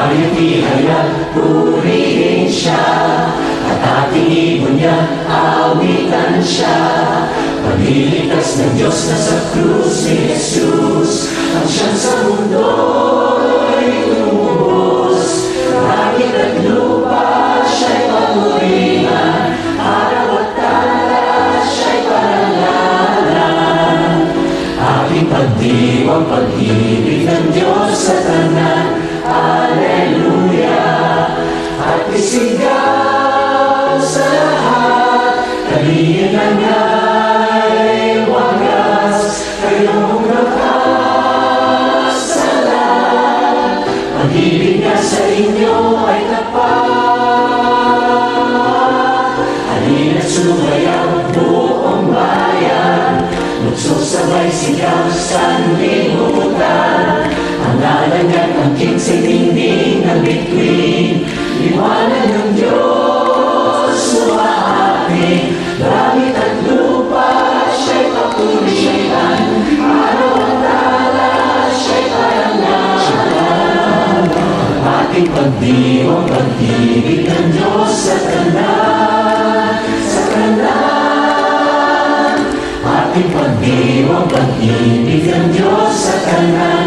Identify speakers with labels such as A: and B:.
A: tayo'y ihayag, purihin siya, at ating ibon niya, awitan siya. Pagliligtas ng Diyos na sa krus ni Jesus, ang siyang sa mundo'y tumubos. Langit at lupa siya'y papurihan, araw at tala siya'y parangalan. Ating pagdiwang pag-ibig ng Diyos sa tanan, Alleluia. At isigaw sa lahat, kalingan nga'y wagas, kayong nakasalan. Pag-ibig niya sa inyo ay tapat. Halina't sumayaw buong bayan, magsasabay sigaw sa libutan. Ang ngalan niya't angkin sa dingding ng bituin, liwanag ng Diyos sumaating. Langit at lupa siya'y papurihan, araw at tala siya'y parangalan. Ating pagdiwang pag-ibig ng Diyos sa tanan, sa tanan. Ating pagdiwang pag-ibig ng Diyos sa tanan,